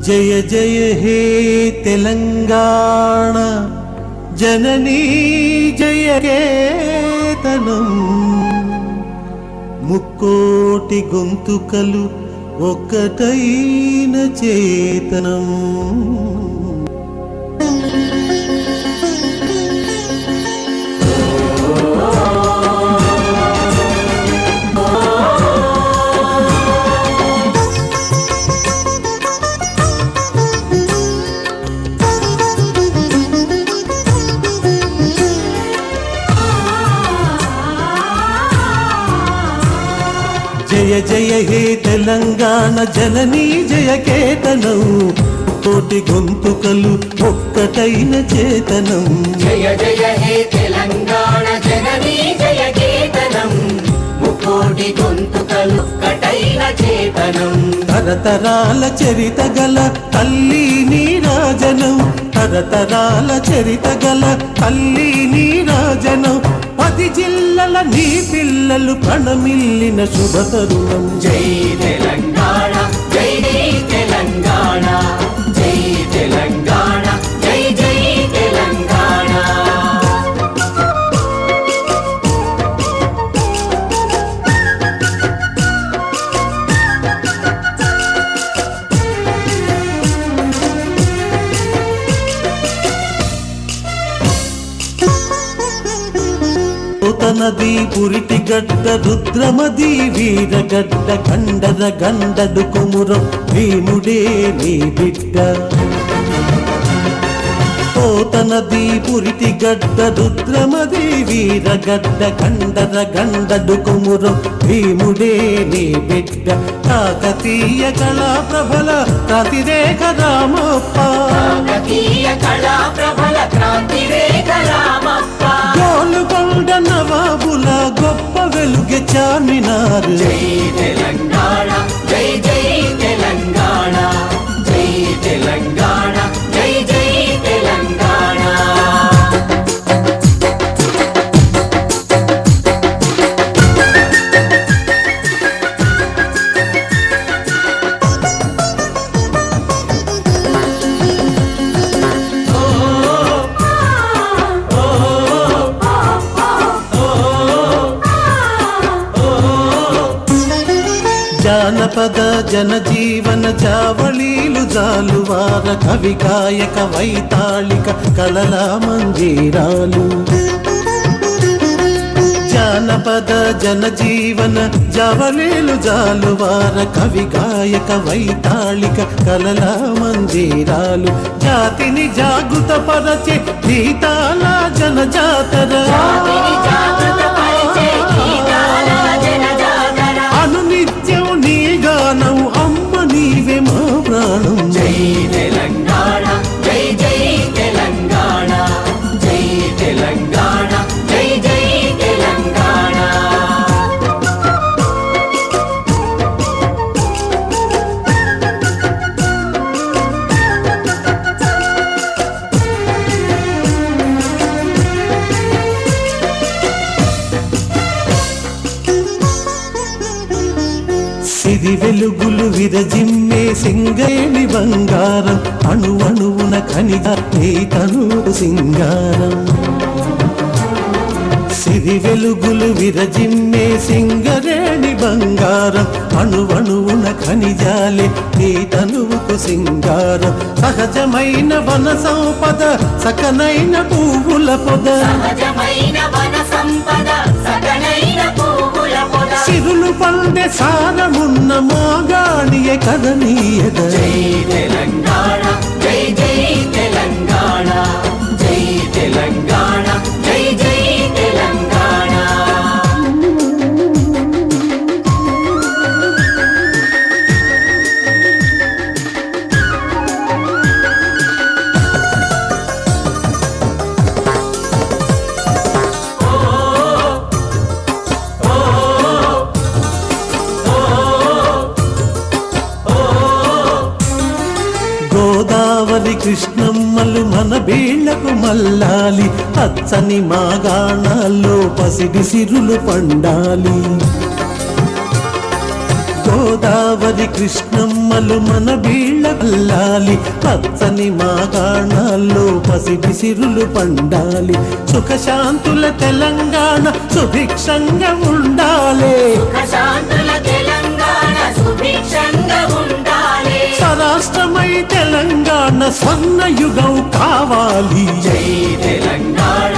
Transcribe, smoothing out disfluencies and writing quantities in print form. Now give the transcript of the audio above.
జయ జయ హే తెలంగాణ జననీ జయ కేతనం ముక్కోటి గొంతుకలు ఒక్కటైన చేతనం జయ జయ హే తెలంగాణ జననీ జయ కేతనం కోటి గొంతుకలు ఒక్కటైన చేతనం జయ జయ హే తెలంగాణ జననీ జయ కేతనం ముకోటి గొంతుకలు ఒక్కటైన చేతనం తరతరాల చరిత గల తల్లి నీరాజనం తరతరాల చరిత గల తల్లి నీరాజనం 10 జిల్లల నీ పిల్లలు ప్రణమిల్లిన శుభ తరుణం జై తెలంగాణ జై జై తెలంగాణ జై తెలంగాణ జై జై తెలంగాణ నది పురిటి గడ్డ రుద్రమది వీరగడ్డ గండర గండడు కుమురం భీముడే నీ బిడ్డ నది పురిటి గడ్డ రుద్రమది వీరగడ్డ గండర గండడు కుమురం భీముడే నీ బిడ్డ కాకతీయ కళా ప్రభల క్రాంతిరేఖ రామప్ప కాకతీయ కళా ప్రభల క్రాంతిరేఖ రామప్ప గోలుకొండ నవాబుల గొప్ప వెలుగె చార్మినార్ జై తెలంగాణ జై జై తెలంగాణ జై తెలంగాణ జై జై తెలంగాణ జానపద జనజీవన జావళీలు జాలువార కవి గాయక వైతాళిక కళల మంజీరాలు జానపద జనజీవన జావళీలు జాలువార కవి గాయక వైతాళిక కళల మంజీరాలు జాతిని జాగృత పరచే గీతాల జనజాతర అనునిత్యం నీ గానం అమ్మ నీవే మా ప్రాణం జై తెలంగాణ జై జై తెలంగాణ జై తెలంగాణ జై జై తెలంగాణ సిరి వెలుగులు విరజిమ్మే సింగేణి బంగారం అణువణువున ఖనిజ నీ తనువు సింగారం సిరి వెలుగులు విరజిమ్మే సింగరేణి బంగారం అణువణువున ఖనిజాలే నీ తనువుకు సింగారం సహజమైన వన సంపద సకనైన పువ్వుల పొద సహజమైన వన సంపద సకనైన పువ్వుల పొద సిరులు పండే సారమున్న మాగాణియే కదనీయద జై తెలంగాణ జై జై తెలంగాణ జై తెలంగాణ జై జై తెలంగాణ గోదావరి కృష్ణమ్మలు మన బీళ్లకు మల్లాలి పచ్చని మాగాణాల్లో పసిడి సిరులు పండాలి గోదావరి కృష్ణమ్మలు మన వీళ్ళ అల్లాలి పచ్చని మాగాణాల్లో పసిబిసిరులు పండాలి సుఖశాంతుల తెలంగాణ సుభిక్షంగా ఉండాలి సుఖశాంతుల తెలంగాణ సుభిక్షంగా ఉండాలి స్వరాష్ట్రమై తెలంగాణ స్వర్ణయుగం కావాలి జై తెలంగాణ